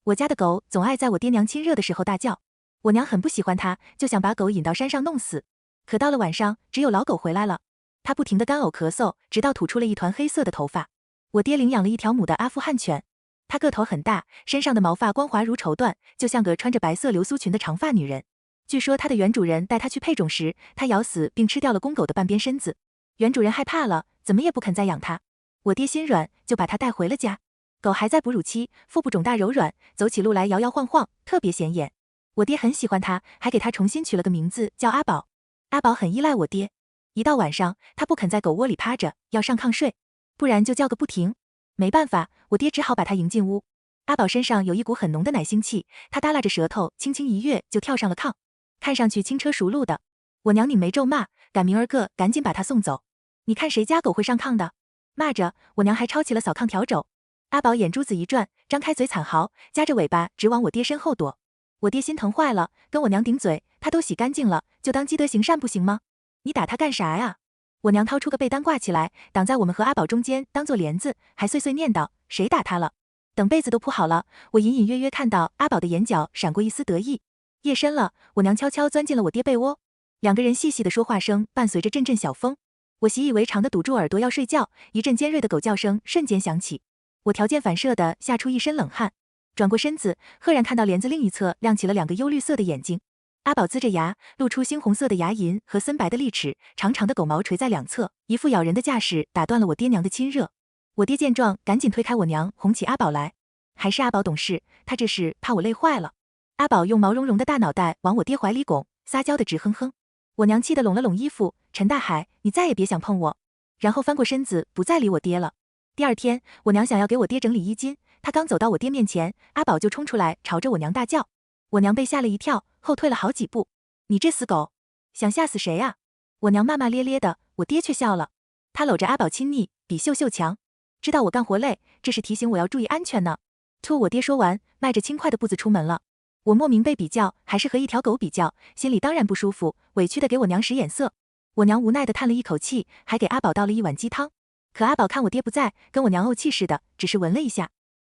我家的狗总爱在我爹娘亲热的时候大叫，我娘很不喜欢它，就想把狗引到山上弄死。可到了晚上，只有老狗回来了，它不停地干呕咳嗽，直到吐出了一团黑色的头发。我爹领养了一条母的阿富汗犬，它个头很大，身上的毛发光滑如绸缎，就像个穿着白色流苏裙的长发女人。据说它的原主人带它去配种时，它咬死并吃掉了公狗的半边身子。原主人害怕了，怎么也不肯再养它。我爹心软，就把它带回了家。狗还在哺乳期，腹部肿大柔软，走起路来摇摇晃晃，特别显眼。我爹很喜欢它，还给它重新取了个名字，叫阿宝。阿宝很依赖我爹，一到晚上，它不肯在狗窝里趴着，要上炕睡，不然就叫个不停。没办法，我爹只好把它迎进屋。阿宝身上有一股很浓的奶腥气，它耷拉着舌头，轻轻一跃就跳上了炕，看上去轻车熟路的。我娘拧眉咒骂，赶明儿个赶紧把它送走。你看谁家狗会上炕的？骂着，我娘还抄起了扫炕笤帚。阿宝眼珠子一转，张开嘴惨嚎，夹着尾巴直往我爹身后躲。我爹心疼坏了，跟我娘顶嘴，他都洗干净了，就当积德行善不行吗？你打他干啥呀？我娘掏出个被单挂起来，挡在我们和阿宝中间，当做帘子，还碎碎念叨：谁打他了？等被子都铺好了，我隐隐约约看到阿宝的眼角闪过一丝得意。夜深了，我娘悄悄钻进了我爹被窝，两个人细细的说话声伴随着阵阵小风。我习以为常的堵住耳朵要睡觉，一阵尖锐的狗叫声瞬间响起，我条件反射的吓出一身冷汗，转过身子，赫然看到帘子另一侧亮起了两个幽绿色的眼睛。阿宝龇着牙，露出猩红色的牙龈和森白的利齿，长长的狗毛垂在两侧，一副咬人的架势，打断了我爹娘的亲热。我爹见状，赶紧推开我娘，哄起阿宝来。还是阿宝懂事，他这是怕我累坏了。阿宝用毛茸茸的大脑袋往我爹怀里拱，撒娇的直哼哼。我娘气得拢了拢衣服，陈大海，你再也别想碰我。然后翻过身子，不再理我爹了。第二天，我娘想要给我爹整理衣襟，她刚走到我爹面前，阿宝就冲出来，朝着我娘大叫。我娘被吓了一跳，后退了好几步。你这死狗，想吓死谁啊？我娘骂骂咧咧的，我爹却笑了。他搂着阿宝亲昵，比秀秀强。知道我干活累，这是提醒我要注意安全呢。我爹说完，迈着轻快的步子出门了。我莫名被比较，还是和一条狗比较，心里当然不舒服，委屈的给我娘使眼色。我娘无奈的叹了一口气，还给阿宝倒了一碗鸡汤。可阿宝看我爹不在，跟我娘怄气似的，只是闻了一下。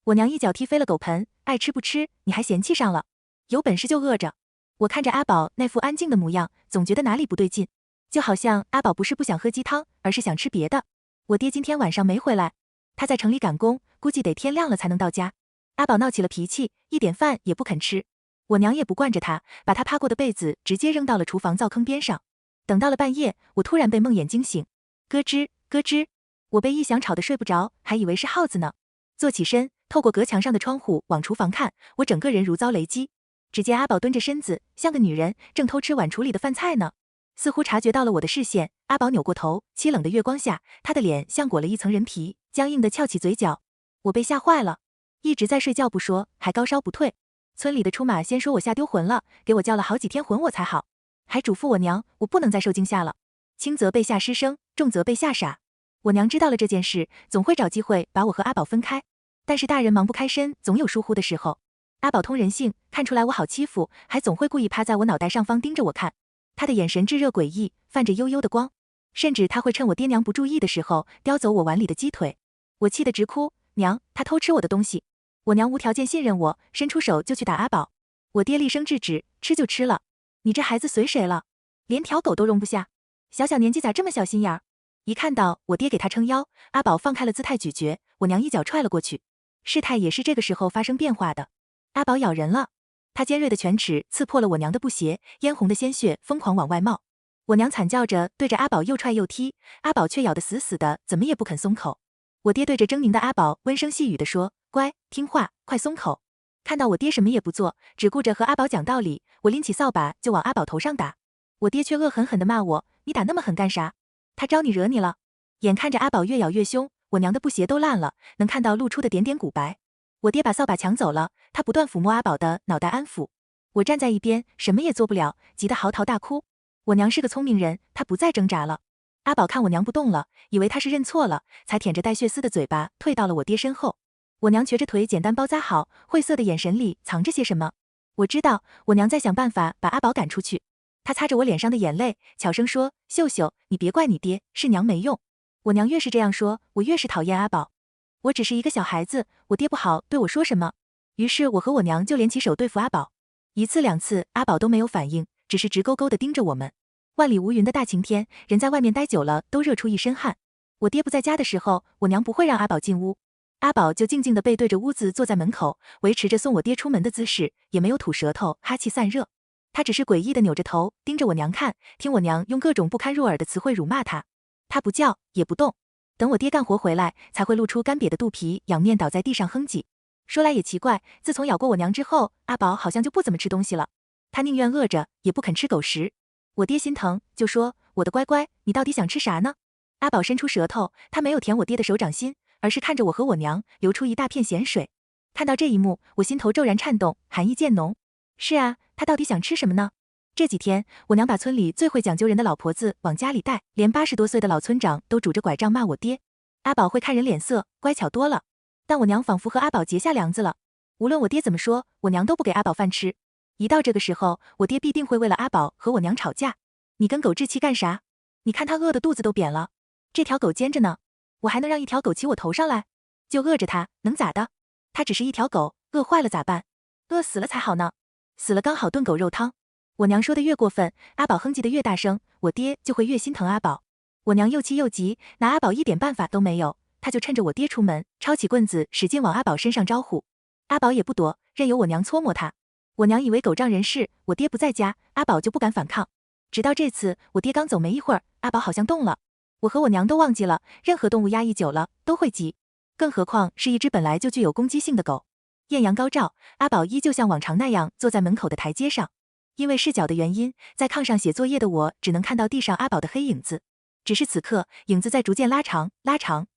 我娘一脚踢飞了狗盆，爱吃不吃，你还嫌弃上了？有本事就饿着。我看着阿宝那副安静的模样，总觉得哪里不对劲，就好像阿宝不是不想喝鸡汤，而是想吃别的。我爹今天晚上没回来，他在城里赶工，估计得天亮了才能到家。阿宝闹起了脾气，一点饭也不肯吃。我娘也不惯着他，把他趴过的被子直接扔到了厨房灶坑边上。等到了半夜，我突然被梦魇惊醒，咯吱咯吱，我被异响吵得睡不着，还以为是耗子呢。坐起身，透过隔墙上的窗户往厨房看，我整个人如遭雷击。只见阿宝蹲着身子，像个女人，正偷吃碗橱里的饭菜呢。似乎察觉到了我的视线，阿宝扭过头，凄冷的月光下，他的脸像裹了一层人皮，僵硬的翘起嘴角。我被吓坏了，一直在睡觉不说，还高烧不退。村里的出马先说我吓丢魂了，给我叫了好几天魂我才好，还嘱咐我娘我不能再受惊吓了，轻则被吓失声，重则被吓傻。我娘知道了这件事，总会找机会把我和阿宝分开，但是大人忙不开身，总有疏忽的时候。阿宝通人性，看出来我好欺负，还总会故意趴在我脑袋上方盯着我看，他的眼神炙热诡异，泛着幽幽的光，甚至他会趁我爹娘不注意的时候叼走我碗里的鸡腿。我气得直哭，娘，他偷吃我的东西。我娘无条件信任我，伸出手就去打阿宝。我爹厉声制止，吃就吃了，你这孩子随谁了？连条狗都容不下，小小年纪咋这么小心眼儿？一看到我爹给他撑腰，阿宝放开了姿态咀嚼，我娘一脚踹了过去。事态也是这个时候发生变化的，阿宝咬人了，他尖锐的犬齿刺破了我娘的布鞋，嫣红的鲜血疯狂往外冒。我娘惨叫着对着阿宝又踹又踢，阿宝却咬得死死的，怎么也不肯松口。我爹对着狰狞的阿宝温声细语地说，乖，听话，快松口。看到我爹什么也不做，只顾着和阿宝讲道理，我拎起扫把就往阿宝头上打。我爹却恶狠狠地骂我，你打那么狠干啥？他招你惹你了？眼看着阿宝越咬越凶，我娘的布鞋都烂了，能看到露出的点点骨白。我爹把扫把抢走了，他不断抚摸阿宝的脑袋安抚。我站在一边，什么也做不了，急得嚎啕大哭。我娘是个聪明人，她不再挣扎了。阿宝看我娘不动了，以为她是认错了，才舔着带血丝的嘴巴退到了我爹身后。我娘瘸着腿简单包扎好，晦涩的眼神里藏着些什么。我知道，我娘在想办法把阿宝赶出去。她擦着我脸上的眼泪，悄声说，秀秀，你别怪你爹，是娘没用。我娘越是这样说，我越是讨厌阿宝。我只是一个小孩子，我爹不好对我说什么。于是我和我娘就联起手对付阿宝。一次两次，阿宝都没有反应，只是直勾勾地盯着我们。万里无云的大晴天，人在外面待久了都热出一身汗。我爹不在家的时候，我娘不会让阿宝进屋，阿宝就静静地背对着屋子坐在门口，维持着送我爹出门的姿势，也没有吐舌头哈气散热。他只是诡异地扭着头盯着我娘看，听我娘用各种不堪入耳的词汇辱骂他。他不叫也不动，等我爹干活回来，才会露出干瘪的肚皮，仰面倒在地上哼唧。说来也奇怪，自从咬过我娘之后，阿宝好像就不怎么吃东西了。他宁愿饿着，也不肯吃狗食。我爹心疼，就说：“我的乖乖，你到底想吃啥呢？”阿宝伸出舌头，他没有舔我爹的手掌心，而是看着我和我娘，流出一大片咸水。看到这一幕，我心头骤然颤动，寒意渐浓。是啊，他到底想吃什么呢？这几天，我娘把村里最会讲究人的老婆子往家里带，连80多岁的老村长都拄着拐杖骂我爹。阿宝会看人脸色，乖巧多了。但我娘仿佛和阿宝结下梁子了，无论我爹怎么说，我娘都不给阿宝饭吃。一到这个时候，我爹必定会为了阿宝和我娘吵架。你跟狗置气干啥？你看他饿得肚子都扁了，这条狗尖着呢，我还能让一条狗骑我头上来？就饿着它，能咋的？它只是一条狗，饿坏了咋办？饿死了才好呢，死了刚好炖狗肉汤。我娘说的越过分，阿宝哼唧的越大声，我爹就会越心疼阿宝。我娘又气又急，拿阿宝一点办法都没有。他就趁着我爹出门，抄起棍子使劲往阿宝身上招呼。阿宝也不躲，任由我娘搓磨他。我娘以为狗仗人势，我爹不在家，阿宝就不敢反抗。直到这次，我爹刚走没一会儿，阿宝好像动了。我和我娘都忘记了，任何动物压抑久了都会急，更何况是一只本来就具有攻击性的狗。艳阳高照，阿宝依旧像往常那样坐在门口的台阶上。因为视角的原因，在炕上写作业的我只能看到地上阿宝的黑影子。只是此刻，影子在逐渐拉长，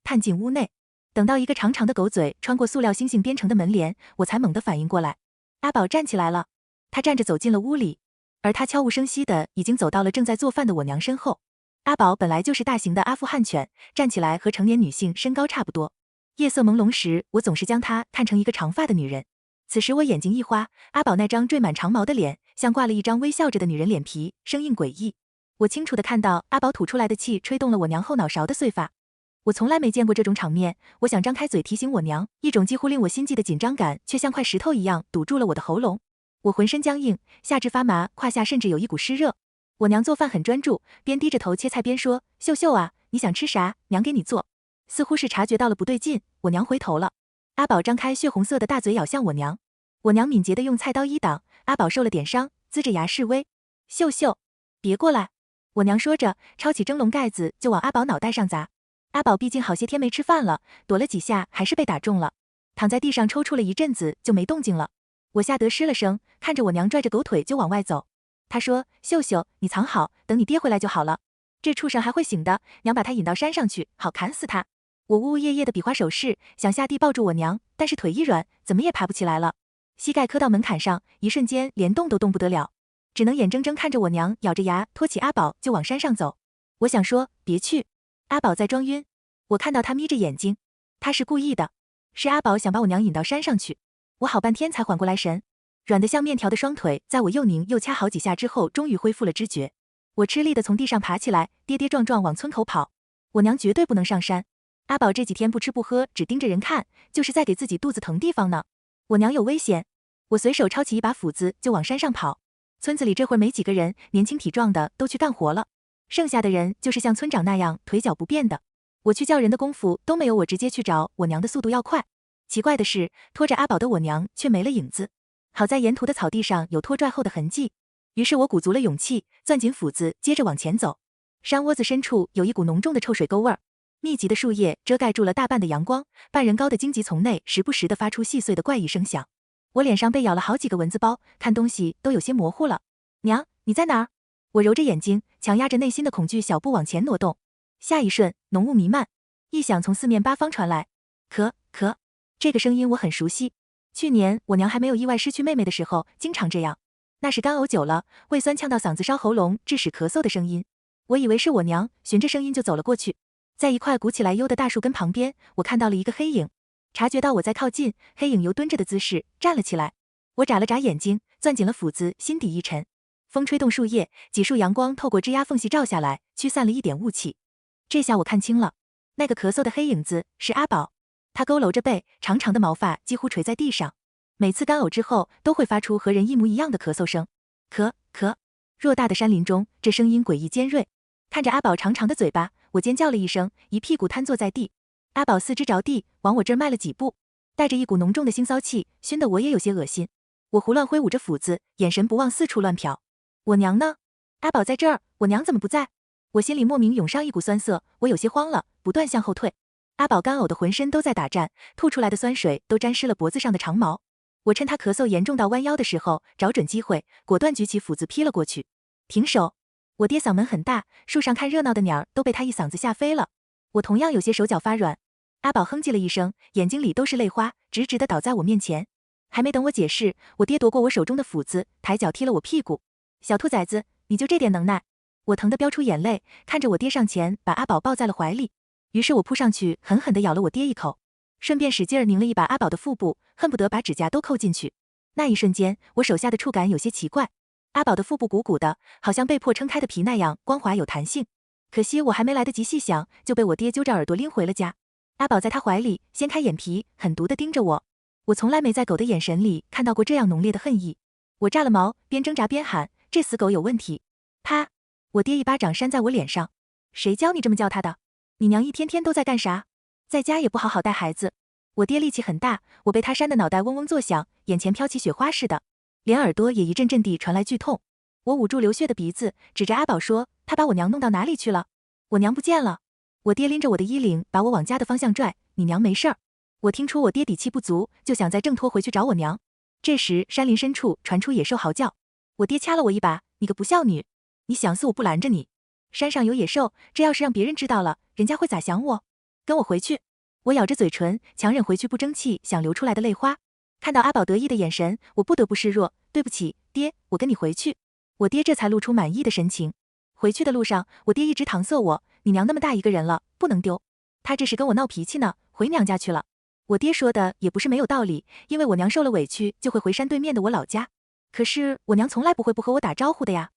探进屋内。等到一个长长的狗嘴穿过塑料星星编成的门帘，我才猛地反应过来，阿宝站起来了。他站着走进了屋里，而他悄无声息的已经走到了正在做饭的我娘身后。阿宝本来就是大型的阿富汗犬，站起来和成年女性身高差不多。夜色朦胧时，我总是将她看成一个长发的女人。此时我眼睛一花，阿宝那张缀满长毛的脸，像挂了一张微笑着的女人脸皮，生硬诡异。我清楚地看到阿宝吐出来的气吹动了我娘后脑勺的碎发。我从来没见过这种场面，我想张开嘴提醒我娘，一种几乎令我心悸的紧张感却像块石头一样堵住了我的喉咙。我浑身僵硬，下肢发麻，胯下甚至有一股湿热。我娘做饭很专注，边低着头切菜边说：“秀秀啊，你想吃啥？娘给你做。”似乎是察觉到了不对劲，我娘回头了。阿宝张开血红色的大嘴咬向我娘，我娘敏捷地用菜刀一挡，阿宝受了点伤，龇着牙示威：“秀秀，别过来！”我娘说着，抄起蒸笼盖子就往阿宝脑袋上砸。阿宝毕竟好些天没吃饭了，躲了几下还是被打中了，躺在地上抽搐了一阵子就没动静了。我吓得失了声，看着我娘拽着狗腿就往外走。她说：“秀秀，你藏好，等你爹回来就好了。这畜生还会醒的，娘把他引到山上去，好砍死他。”我呜呜咽咽的比划手势，想下地抱住我娘，但是腿一软，怎么也爬不起来了。膝盖磕到门槛上，一瞬间连动都动不得了，只能眼睁睁看着我娘咬着牙拖起阿宝就往山上走。我想说别去，阿宝在装晕。我看到他眯着眼睛，他是故意的，是阿宝想把我娘引到山上去。我好半天才缓过来神，软得像面条的双腿在我又拧又掐好几下之后，终于恢复了知觉。我吃力地从地上爬起来，跌跌撞撞往村口跑。我娘绝对不能上山。阿宝这几天不吃不喝，只盯着人看，就是在给自己肚子疼地方呢。我娘有危险。我随手抄起一把斧子就往山上跑。村子里这会儿没几个人，年轻体壮的都去干活了，剩下的人就是像村长那样腿脚不便的。我去叫人的功夫都没有我直接去找我娘的速度要快。奇怪的是，拖着阿宝的我娘却没了影子，好在沿途的草地上有拖拽后的痕迹。于是我鼓足了勇气，攥紧斧子，接着往前走。山窝子深处有一股浓重的臭水沟味儿，密集的树叶遮盖住了大半的阳光，半人高的荆棘丛内时不时地发出细碎的怪异声响。我脸上被咬了好几个蚊子包，看东西都有些模糊了。娘，你在哪儿？我揉着眼睛，强压着内心的恐惧，小步往前挪动。下一瞬，浓雾弥漫，异响从四面八方传来。咳咳，这个声音我很熟悉。去年我娘还没有意外失去妹妹的时候，经常这样。那是干呕久了，胃酸呛到嗓子烧喉咙，致使咳嗽的声音。我以为是我娘，循着声音就走了过去。在一块鼓起来幽的大树根旁边，我看到了一个黑影。察觉到我在靠近，黑影由蹲着的姿势站了起来。我眨了眨眼睛，攥紧了斧子，心底一沉。风吹动树叶，几束阳光透过枝桠缝隙照下来，驱散了一点雾气。这下我看清了，那个咳嗽的黑影子是阿宝。他佝偻着背，长长的毛发几乎垂在地上。每次干呕之后都会发出和人一模一样的咳嗽声，咳咳。偌大的山林中，这声音诡异尖锐。看着阿宝长长的嘴巴，我尖叫了一声，一屁股瘫坐在地。阿宝四肢着地，往我这儿迈了几步，带着一股浓重的腥骚气，熏得我也有些恶心。我胡乱挥舞着斧子，眼神不忘四处乱瞟。我娘呢？阿宝在这儿，我娘怎么不在？我心里莫名涌上一股酸涩，我有些慌了，不断向后退。阿宝干呕的浑身都在打颤，吐出来的酸水都沾湿了脖子上的长毛。我趁他咳嗽严重到弯腰的时候，找准机会，果断举起斧子劈了过去。停手！我爹嗓门很大，树上看热闹的鸟都被他一嗓子吓飞了。我同样有些手脚发软。阿宝哼唧了一声，眼睛里都是泪花，直直地倒在我面前。还没等我解释，我爹夺过我手中的斧子，抬脚踢了我屁股。小兔崽子，你就这点能耐？我疼得飙出眼泪，看着我爹上前把阿宝抱在了怀里。于是我扑上去，狠狠地咬了我爹一口，顺便使劲拧了一把阿宝的腹部，恨不得把指甲都抠进去。那一瞬间，我手下的触感有些奇怪，阿宝的腹部鼓鼓的，好像被迫撑开的皮那样光滑有弹性。可惜我还没来得及细想，就被我爹揪着耳朵拎回了家。阿宝在他怀里掀开眼皮，狠毒地盯着我。我从来没在狗的眼神里看到过这样浓烈的恨意。我炸了毛，边挣扎边喊：“这死狗有问题！”啪！我爹一巴掌扇在我脸上：“谁教你这么叫他的？你娘一天天都在干啥？在家也不好好带孩子。”我爹力气很大，我被他扇的脑袋嗡嗡作响，眼前飘起雪花似的，连耳朵也一阵阵地传来剧痛。我捂住流血的鼻子，指着阿宝说：“他把我娘弄到哪里去了？我娘不见了。”我爹拎着我的衣领，把我往家的方向拽：“你娘没事儿。”我听出我爹底气不足，就想再挣脱回去找我娘。这时山林深处传出野兽嚎叫，我爹掐了我一把：“你个不孝女，你想死我不拦着你。山上有野兽，这要是让别人知道了，人家会咋想我？跟我回去。”我咬着嘴唇，强忍回去不争气想流出来的泪花。看到阿宝得意的眼神，我不得不示弱：“对不起，爹，我跟你回去。”我爹这才露出满意的神情。回去的路上，我爹一直搪塞我：“你娘那么大一个人了，不能丢。”他这是跟我闹脾气呢，回娘家去了。我爹说的也不是没有道理，因为我娘受了委屈就会回山对面的我老家。可是我娘从来不会不和我打招呼的呀。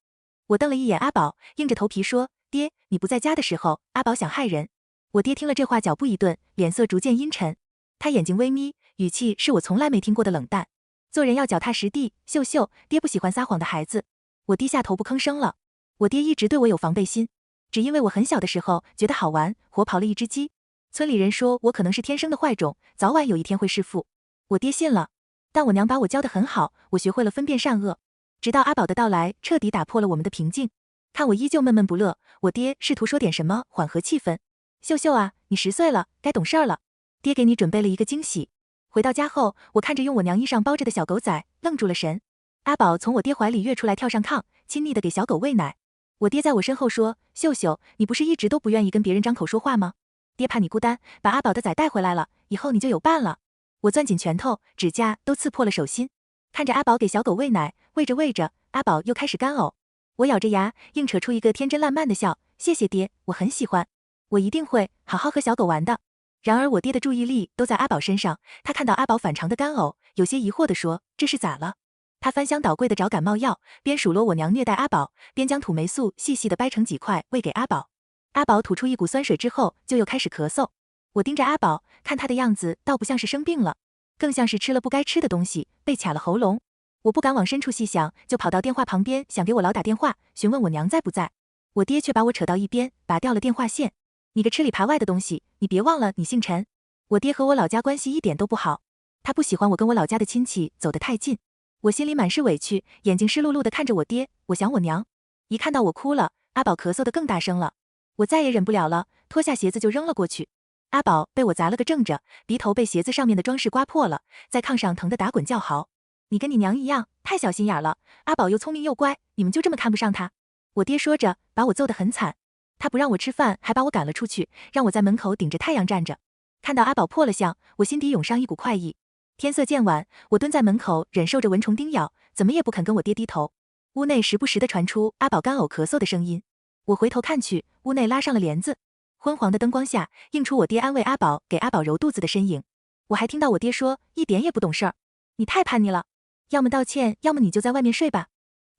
我瞪了一眼阿宝，硬着头皮说：“爹，你不在家的时候，阿宝想害人。”我爹听了这话，脚步一顿，脸色逐渐阴沉，他眼睛微眯，语气是我从来没听过的冷淡。做人要脚踏实地，秀秀，爹不喜欢撒谎的孩子。我低下头不吭声了。我爹一直对我有防备心，只因为我很小的时候觉得好玩，活刨了一只鸡。村里人说我可能是天生的坏种，早晚有一天会弑父。我爹信了，但我娘把我教得很好，我学会了分辨善恶。直到阿宝的到来，彻底打破了我们的平静。看我依旧闷闷不乐，我爹试图说点什么缓和气氛。秀秀啊，你10岁了，该懂事儿了。爹给你准备了一个惊喜。回到家后，我看着用我娘衣裳包着的小狗仔，愣住了神。阿宝从我爹怀里跃出来，跳上炕，亲昵地给小狗喂奶。我爹在我身后说：“秀秀，你不是一直都不愿意跟别人张口说话吗？爹怕你孤单，把阿宝的崽带回来了，以后你就有伴了。”我攥紧拳头，指甲都刺破了手心。看着阿宝给小狗喂奶，喂着喂着，阿宝又开始干呕。我咬着牙，硬扯出一个天真烂漫的笑：“谢谢爹，我很喜欢，我一定会好好和小狗玩的。”然而我爹的注意力都在阿宝身上，他看到阿宝反常的干呕，有些疑惑地说：“这是咋了？”他翻箱倒柜的找感冒药，边数落我娘虐待阿宝，边将土霉素细细的掰成几块喂给阿宝。阿宝吐出一股酸水之后，就又开始咳嗽。我盯着阿宝，看他的样子倒不像是生病了，更像是吃了不该吃的东西，被卡了喉咙。我不敢往深处细想，就跑到电话旁边，想给我老打电话询问我娘在不在。我爹却把我扯到一边，拔掉了电话线。你个吃里扒外的东西，你别忘了你姓陈。我爹和我老家关系一点都不好，他不喜欢我跟我老家的亲戚走得太近。我心里满是委屈，眼睛湿漉漉的看着我爹，我想我娘。一看到我哭了，阿宝咳嗽得更大声了。我再也忍不了了，脱下鞋子就扔了过去。阿宝被我砸了个正着，鼻头被鞋子上面的装饰刮破了，在炕上疼得打滚叫嚎。你跟你娘一样，太小心眼了。阿宝又聪明又乖，你们就这么看不上他？我爹说着，把我揍得很惨。他不让我吃饭，还把我赶了出去，让我在门口顶着太阳站着。看到阿宝破了相，我心底涌上一股快意。天色渐晚，我蹲在门口，忍受着蚊虫叮咬，怎么也不肯跟我爹低头。屋内时不时地传出阿宝干呕咳嗽的声音。我回头看去，屋内拉上了帘子，昏黄的灯光下映出我爹安慰阿宝、给阿宝揉肚子的身影。我还听到我爹说，一点也不懂事儿，你太叛逆了，要么道歉，要么你就在外面睡吧。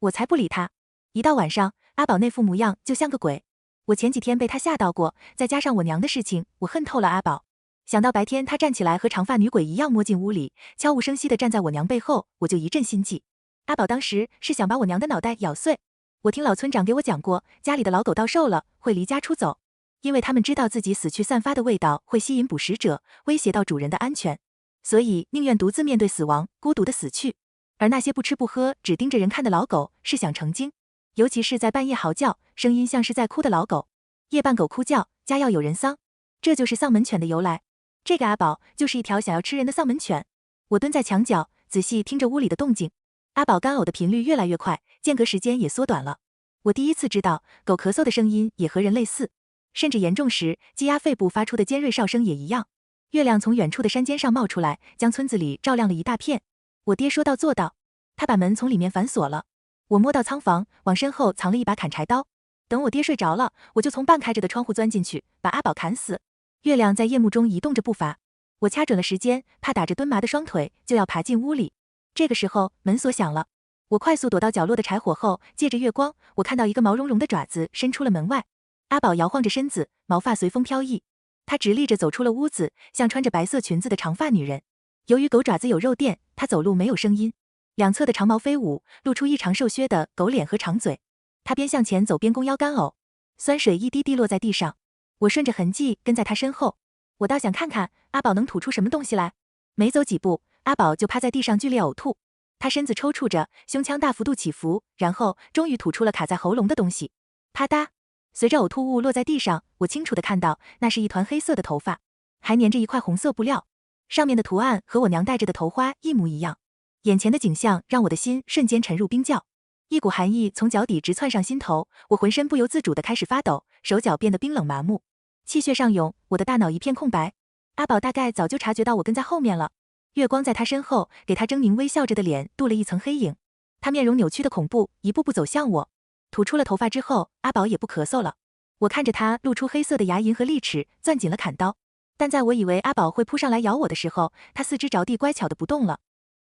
我才不理他。一到晚上，阿宝那副模样就像个鬼。我前几天被他吓到过，再加上我娘的事情，我恨透了阿宝。想到白天他站起来和长发女鬼一样摸进屋里，悄无声息地站在我娘背后，我就一阵心悸。阿宝当时是想把我娘的脑袋咬碎。我听老村长给我讲过，家里的老狗到瘦了会离家出走，因为他们知道自己死去散发的味道会吸引捕食者，威胁到主人的安全，所以宁愿独自面对死亡，孤独的死去。而那些不吃不喝，只盯着人看的老狗是想成精，尤其是在半夜嚎叫，声音像是在哭的老狗。夜半狗哭叫，家要有人丧，这就是丧门犬的由来。这个阿宝就是一条想要吃人的丧门犬。我蹲在墙角，仔细听着屋里的动静。阿宝干呕的频率越来越快，间隔时间也缩短了。我第一次知道，狗咳嗽的声音也和人类似，甚至严重时，鸡鸭肺部发出的尖锐哨声也一样。月亮从远处的山尖上冒出来，将村子里照亮了一大片。我爹说到做到，他把门从里面反锁了。我摸到仓房，往身后藏了一把砍柴刀。等我爹睡着了，我就从半开着的窗户钻进去，把阿宝砍死。月亮在夜幕中移动着步伐，我掐准了时间，怕打着蹲麻的双腿就要爬进屋里。这个时候，门锁响了。我快速躲到角落的柴火后，借着月光，我看到一个毛茸茸的爪子伸出了门外。阿宝摇晃着身子，毛发随风飘逸。他直立着走出了屋子，像穿着白色裙子的长发女人。由于狗爪子有肉垫，他走路没有声音。两侧的长毛飞舞，露出异常瘦削的狗脸和长嘴。他边向前走边弓腰干呕，酸水一滴滴落在地上。我顺着痕迹跟在他身后，我倒想看看阿宝能吐出什么东西来。没走几步，阿宝就趴在地上剧烈呕吐。他身子抽搐着，胸腔大幅度起伏，然后终于吐出了卡在喉咙的东西。啪嗒，随着呕吐物落在地上，我清楚地看到那是一团黑色的头发，还粘着一块红色布料，上面的图案和我娘戴着的头花一模一样。眼前的景象让我的心瞬间沉入冰窖，一股寒意从脚底直窜上心头，我浑身不由自主地开始发抖，手脚变得冰冷麻木，气血上涌，我的大脑一片空白。阿宝大概早就察觉到我跟在后面了。月光在他身后，给他狰狞微笑着的脸镀了一层黑影。他面容扭曲的恐怖，一步步走向我。吐出了头发之后，阿宝也不咳嗽了。我看着他露出黑色的牙龈和利齿，攥紧了砍刀。但在我以为阿宝会扑上来咬我的时候，他四肢着地，乖巧的不动了。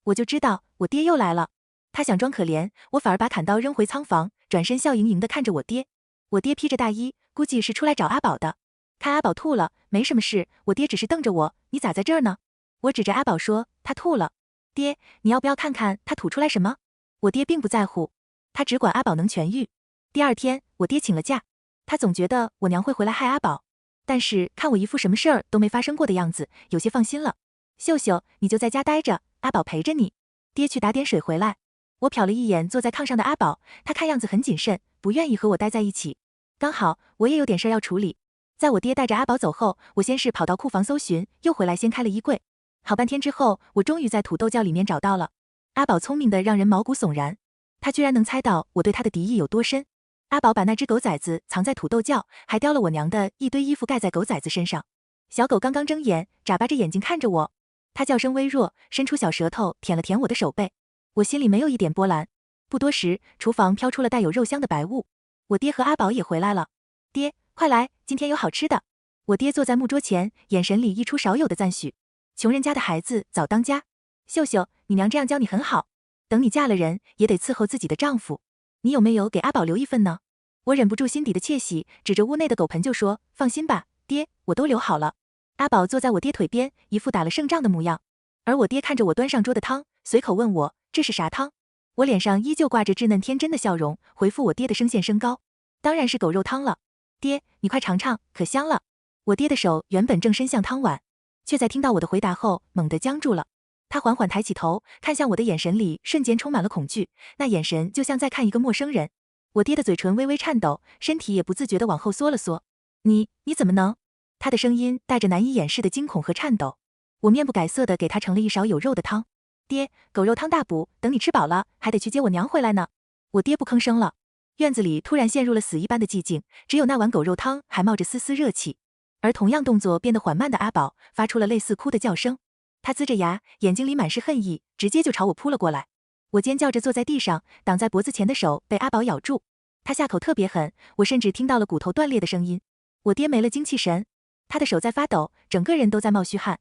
我就知道我爹又来了。他想装可怜，我反而把砍刀扔回仓房，转身笑盈盈地看着我爹。我爹披着大衣，估计是出来找阿宝的。看阿宝吐了，没什么事，我爹只是瞪着我，你咋在这儿呢？我指着阿宝说，他吐了。爹，你要不要看看他吐出来什么？我爹并不在乎，他只管阿宝能痊愈。第二天，我爹请了假，他总觉得我娘会回来害阿宝，但是看我一副什么事儿都没发生过的样子，有些放心了。秀秀，你就在家待着，阿宝陪着你。爹去打点水回来。我瞟了一眼坐在炕上的阿宝，他看样子很谨慎，不愿意和我待在一起。刚好我也有点事要处理。在我爹带着阿宝走后，我先是跑到库房搜寻，又回来掀开了衣柜。好半天之后，我终于在土豆窖里面找到了。阿宝聪明的让人毛骨悚然，他居然能猜到我对他的敌意有多深。阿宝把那只狗崽子藏在土豆窖，还叼了我娘的一堆衣服盖在狗崽子身上。小狗刚刚睁眼，眨巴着眼睛看着我，它叫声微弱，伸出小舌头舔了舔我的手背。我心里没有一点波澜。不多时，厨房飘出了带有肉香的白雾。我爹和阿宝也回来了。爹，快来，今天有好吃的。我爹坐在木桌前，眼神里溢出少有的赞许。穷人家的孩子早当家。秀秀，你娘这样教你很好，等你嫁了人，也得伺候自己的丈夫。你有没有给阿宝留一份呢？我忍不住心底的窃喜，指着屋内的狗盆就说，放心吧，爹，我都留好了。阿宝坐在我爹腿边，一副打了胜仗的模样。而我爹看着我端上桌的汤，随口问我，这是啥汤？我脸上依旧挂着稚嫩天真的笑容，回复我爹的声线升高，当然是狗肉汤了。爹，你快尝尝，可香了。我爹的手原本正伸向汤碗，却在听到我的回答后猛地僵住了。他缓缓抬起头，看向我的眼神里瞬间充满了恐惧，那眼神就像在看一个陌生人。我爹的嘴唇微微颤抖，身体也不自觉地往后缩了缩。你怎么能？他的声音带着难以掩饰的惊恐和颤抖。我面不改色地给他盛了一勺有肉的汤。爹，狗肉汤大补，等你吃饱了还得去接我娘回来呢。我爹不吭声了。院子里突然陷入了死一般的寂静，只有那碗狗肉汤还冒着丝丝热气。而同样动作变得缓慢的阿宝发出了类似哭的叫声，他呲着牙，眼睛里满是恨意，直接就朝我扑了过来。我尖叫着坐在地上，挡在脖子前的手被阿宝咬住，他下口特别狠，我甚至听到了骨头断裂的声音。我爹没了精气神，他的手在发抖，整个人都在冒虚汗。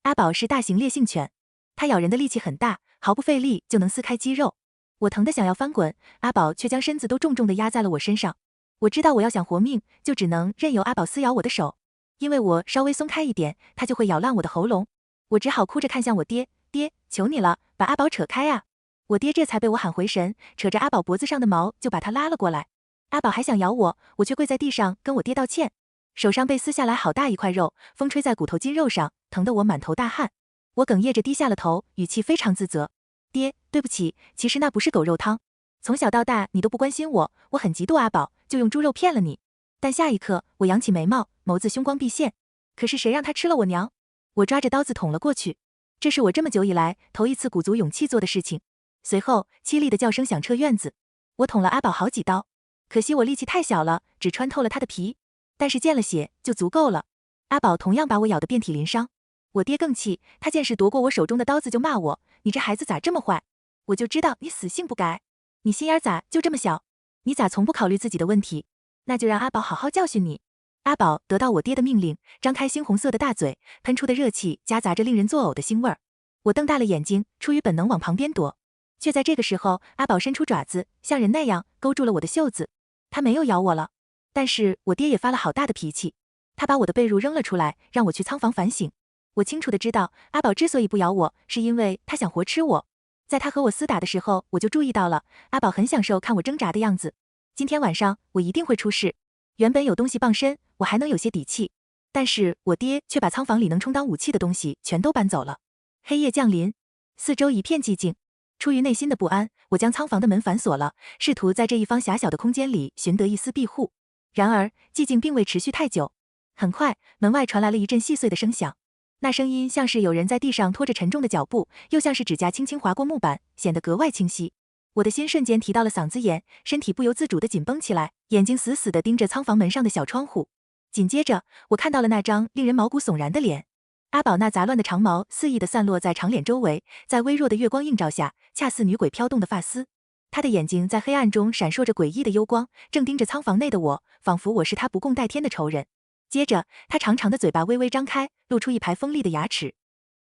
阿宝是大型烈性犬，他咬人的力气很大，毫不费力就能撕开肌肉。我疼得想要翻滚，阿宝却将身子都重重地压在了我身上。我知道我要想活命，就只能任由阿宝撕咬我的手。因为我稍微松开一点，他就会咬烂我的喉咙。我只好哭着看向我爹，爹，求你了，把阿宝扯开啊！我爹这才被我喊回神，扯着阿宝脖子上的毛就把他拉了过来。阿宝还想咬我，我却跪在地上跟我爹道歉。手上被撕下来好大一块肉，风吹在骨头筋肉上，疼得我满头大汗。我哽咽着低下了头，语气非常自责。爹，对不起，其实那不是狗肉汤。从小到大你都不关心我，我很嫉妒阿宝，就用猪肉骗了你。但下一刻，我扬起眉毛，眸子凶光毕现。可是谁让他吃了我娘？我抓着刀子捅了过去。这是我这么久以来头一次鼓足勇气做的事情。随后，凄厉的叫声响彻院子。我捅了阿宝好几刀，可惜我力气太小了，只穿透了他的皮。但是见了血就足够了。阿宝同样把我咬得遍体鳞伤。我爹更气，他见势夺过我手中的刀子就骂我：“你这孩子咋这么坏？我就知道你死性不改，你心眼咋就这么小？你咋从不考虑自己的问题？那就让阿宝好好教训你。”阿宝得到我爹的命令，张开猩红色的大嘴，喷出的热气夹杂着令人作呕的腥味儿。我瞪大了眼睛，出于本能往旁边躲，却在这个时候，阿宝伸出爪子，像人那样勾住了我的袖子。他没有咬我了，但是我爹也发了好大的脾气，他把我的被褥扔了出来，让我去仓房反省。我清楚的知道，阿宝之所以不咬我，是因为他想活吃我。在他和我厮打的时候，我就注意到了，阿宝很享受看我挣扎的样子。今天晚上我一定会出事。原本有东西傍身，我还能有些底气，但是我爹却把仓房里能充当武器的东西全都搬走了。黑夜降临，四周一片寂静。出于内心的不安，我将仓房的门反锁了，试图在这一方狭小的空间里寻得一丝庇护。然而寂静并未持续太久，很快门外传来了一阵细碎的声响。那声音像是有人在地上拖着沉重的脚步，又像是指甲轻轻划过木板，显得格外清晰。我的心瞬间提到了嗓子眼，身体不由自主地紧绷起来，眼睛死死地盯着仓房门上的小窗户。紧接着，我看到了那张令人毛骨悚然的脸。阿宝那杂乱的长毛肆意地散落在长脸周围，在微弱的月光映照下，恰似女鬼飘动的发丝。他的眼睛在黑暗中闪烁着诡异的幽光，正盯着仓房内的我，仿佛我是他不共戴天的仇人。接着，他长长的嘴巴微微张开，露出一排锋利的牙齿，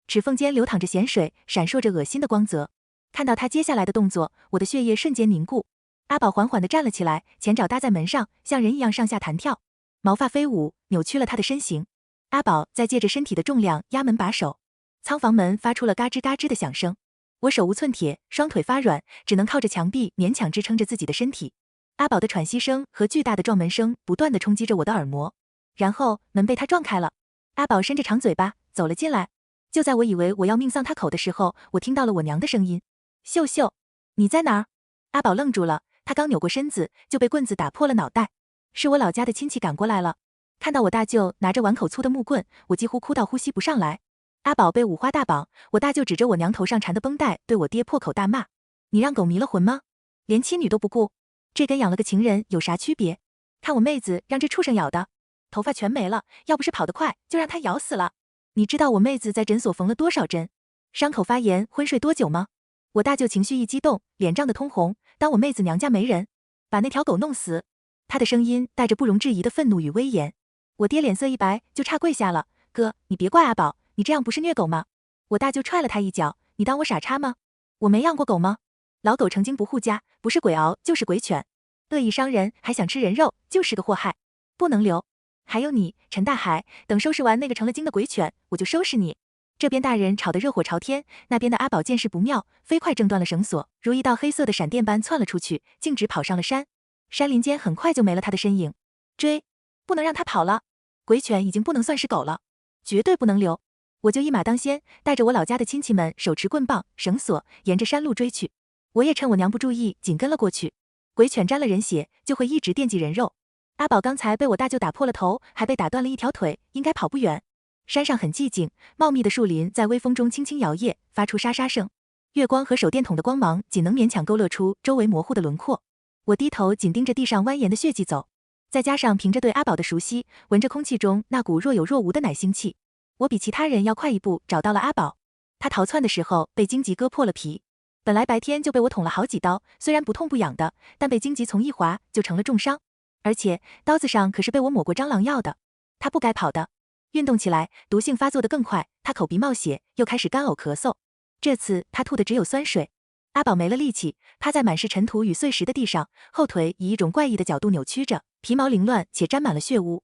齿缝间流淌着咸水，闪烁着恶心的光泽。看到他接下来的动作，我的血液瞬间凝固。阿宝缓缓地站了起来，前爪搭在门上，像人一样上下弹跳，毛发飞舞，扭曲了他的身形。阿宝在借着身体的重量压门把手，仓房门发出了嘎吱嘎吱的响声。我手无寸铁，双腿发软，只能靠着墙壁勉强支撑着自己的身体。阿宝的喘息声和巨大的撞门声不断地冲击着我的耳膜。然后门被他撞开了，阿宝伸着长嘴巴走了进来。就在我以为我要命丧他口的时候，我听到了我娘的声音：“秀秀，你在哪儿？”阿宝愣住了，他刚扭过身子，就被棍子打破了脑袋。是我老家的亲戚赶过来了。看到我大舅拿着碗口粗的木棍，我几乎哭到呼吸不上来。阿宝被五花大绑，我大舅指着我娘头上缠的绷带，对我爹破口大骂：“你让狗迷了魂吗？连妻女都不顾，这跟养了个情人有啥区别？看我妹子让这畜生咬的，头发全没了，要不是跑得快，就让他咬死了。你知道我妹子在诊所缝了多少针，伤口发炎，昏睡多久吗？”我大舅情绪一激动，脸涨得通红，当我妹子娘家没人，把那条狗弄死。他的声音带着不容置疑的愤怒与威严。我爹脸色一白，就差跪下了：“哥，你别怪阿宝，你这样不是虐狗吗？”我大舅踹了他一脚：“你当我傻叉吗？我没养过狗吗？老狗成精不护家，不是鬼獒就是鬼犬，恶意伤人，还想吃人肉，就是个祸害，不能留。还有你，陈大海，等收拾完那个成了精的鬼犬，我就收拾你。”这边大人吵得热火朝天，那边的阿宝见势不妙，飞快挣断了绳索，如一道黑色的闪电般窜了出去，径直跑上了山。山林间很快就没了他的身影。追，不能让他跑了，鬼犬已经不能算是狗了，绝对不能留。我就一马当先，带着我老家的亲戚们手持棍棒、绳索，沿着山路追去。我也趁我娘不注意，紧跟了过去。鬼犬沾了人血，就会一直惦记人肉。阿宝刚才被我大舅打破了头，还被打断了一条腿，应该跑不远。山上很寂静，茂密的树林在微风中轻轻摇曳，发出沙沙声。月光和手电筒的光芒仅能勉强勾勒出周围模糊的轮廓。我低头紧盯着地上蜿蜒的血迹走，再加上凭着对阿宝的熟悉，闻着空气中那股若有若无的奶腥气，我比其他人要快一步找到了阿宝。他逃窜的时候被荆棘割破了皮，本来白天就被我捅了好几刀，虽然不痛不痒的，但被荆棘从一划就成了重伤，而且刀子上可是被我抹过蟑螂药的。他不该跑的。运动起来，毒性发作得更快，他口鼻冒血，又开始干呕咳嗽。这次他吐的只有酸水。阿宝没了力气，趴在满是尘土与碎石的地上，后腿以一种怪异的角度扭曲着，皮毛凌乱且沾满了血污。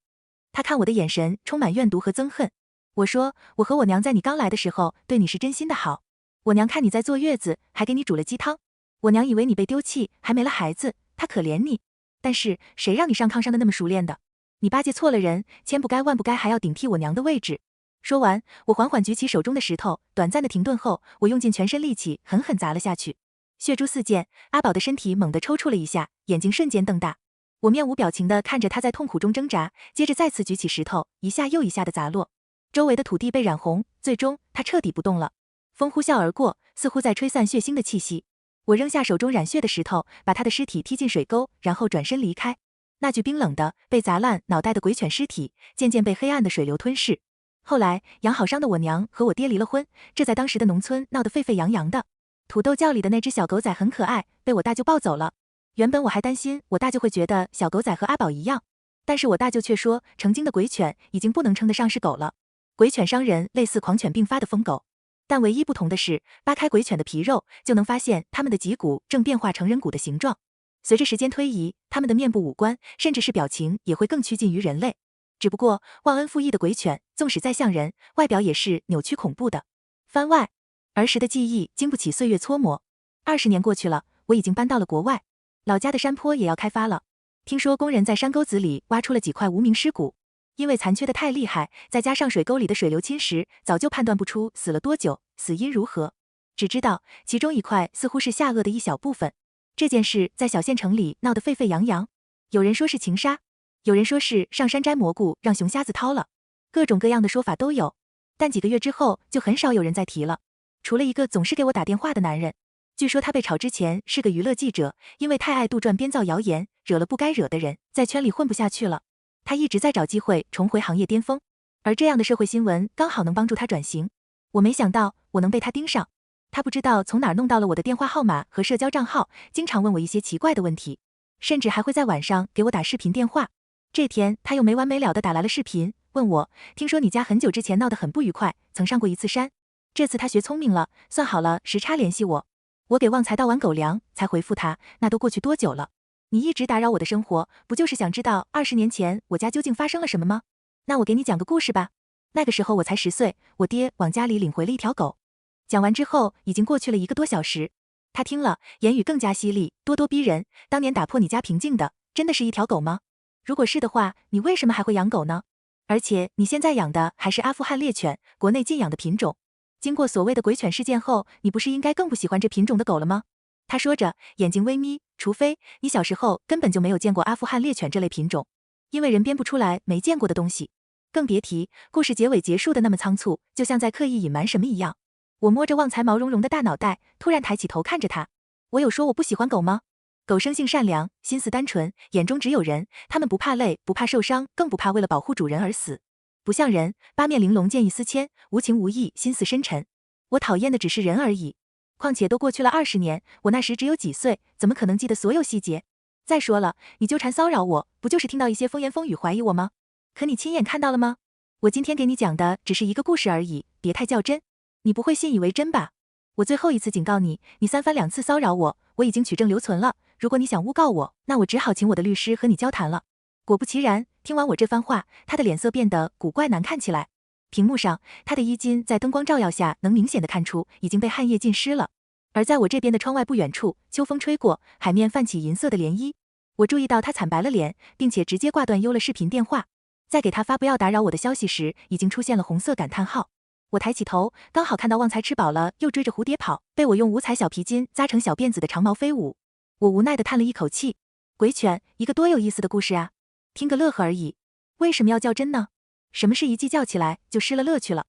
他看我的眼神充满怨毒和憎恨。我说，我和我娘在你刚来的时候对你是真心的好。我娘看你在坐月子，还给你煮了鸡汤。我娘以为你被丢弃，还没了孩子，她可怜你。但是谁让你上炕上的那么熟练的？你巴结错了人，千不该万不该，还要顶替我娘的位置。说完，我缓缓举起手中的石头，短暂的停顿后，我用尽全身力气，狠狠砸了下去。血珠四溅，阿宝的身体猛地抽搐了一下，眼睛瞬间瞪大。我面无表情地看着他在痛苦中挣扎，接着再次举起石头，一下又一下地砸落。周围的土地被染红，最终他彻底不动了。风呼啸而过，似乎在吹散血腥的气息。我扔下手中染血的石头，把他的尸体踢进水沟，然后转身离开。那具冰冷的、被砸烂脑袋的鬼犬尸体，渐渐被黑暗的水流吞噬。后来，养好伤的我娘和我爹离了婚，这在当时的农村闹得沸沸扬扬的。土豆窖里的那只小狗仔很可爱，被我大舅抱走了。原本我还担心我大舅会觉得小狗仔和阿宝一样，但是我大舅却说，成精的鬼犬已经不能称得上是狗了。鬼犬伤人，类似狂犬病发的疯狗。但唯一不同的是，扒开鬼犬的皮肉，就能发现它们的脊骨正变化成人骨的形状。随着时间推移，它们的面部五官，甚至是表情，也会更趋近于人类。只不过，忘恩负义的鬼犬，纵使再像人，外表也是扭曲恐怖的。番外，儿时的记忆经不起岁月搓磨。20年过去了，我已经搬到了国外，老家的山坡也要开发了。听说工人在山沟子里挖出了几块无名尸骨，因为残缺的太厉害，再加上水沟里的水流侵蚀，早就判断不出死了多久，死因如何。只知道其中一块似乎是下颚的一小部分。这件事在小县城里闹得沸沸扬扬，有人说是情杀，有人说是上山摘蘑菇让熊瞎子掏了，各种各样的说法都有。但几个月之后，就很少有人再提了，除了一个总是给我打电话的男人。据说他被炒之前是个娱乐记者，因为太爱杜撰编造谣言，惹了不该惹的人，在圈里混不下去了。他一直在找机会重回行业巅峰，而这样的社会新闻刚好能帮助他转型。我没想到我能被他盯上。他不知道从哪儿弄到了我的电话号码和社交账号，经常问我一些奇怪的问题，甚至还会在晚上给我打视频电话。这天他又没完没了的打来了视频，问我，听说你家很久之前闹得很不愉快，曾上过一次山。这次他学聪明了，算好了时差联系我。我给旺财倒完狗粮，才回复他，那都过去多久了？你一直打扰我的生活，不就是想知道20年前我家究竟发生了什么吗？那我给你讲个故事吧。那个时候我才10岁，我爹往家里领回了一条狗。讲完之后，已经过去了1个多小时。他听了，言语更加犀利，咄咄逼人。当年打破你家平静的，真的是一条狗吗？如果是的话，你为什么还会养狗呢？而且你现在养的还是阿富汗猎犬，国内禁养的品种。经过所谓的鬼犬事件后，你不是应该更不喜欢这品种的狗了吗？他说着，眼睛微眯，除非你小时候根本就没有见过阿富汗猎犬这类品种，因为人编不出来没见过的东西。更别提故事结尾结束的那么仓促，就像在刻意隐瞒什么一样。我摸着旺财毛茸茸的大脑袋，突然抬起头看着他。我有说我不喜欢狗吗？狗生性善良，心思单纯，眼中只有人，它们不怕累，不怕受伤，更不怕为了保护主人而死。不像人，八面玲珑，见异思迁，无情无义，心思深沉。我讨厌的只是人而已。况且都过去了20年，我那时只有几岁，怎么可能记得所有细节？再说了，你纠缠骚扰我，不就是听到一些风言风语怀疑我吗？可你亲眼看到了吗？我今天给你讲的只是一个故事而已，别太较真。你不会信以为真吧？我最后一次警告你，你3番2次骚扰我，我已经取证留存了。如果你想诬告我，那我只好请我的律师和你交谈了。果不其然，听完我这番话，他的脸色变得古怪难看起来。屏幕上，他的衣襟在灯光照耀下，能明显的看出已经被汗液浸湿了。而在我这边的窗外不远处，秋风吹过，海面泛起银色的涟漪。我注意到他惨白了脸，并且直接挂断优了视频电话。在给他发不要打扰我的消息时，已经出现了红色感叹号。我抬起头，刚好看到旺财吃饱了又追着蝴蝶跑，被我用五彩小皮筋扎成小辫子的长毛飞舞。我无奈地叹了一口气，鬼犬，一个多有意思的故事啊，听个乐呵而已，为什么要较真呢？什么是一记叫起来就失了乐趣了？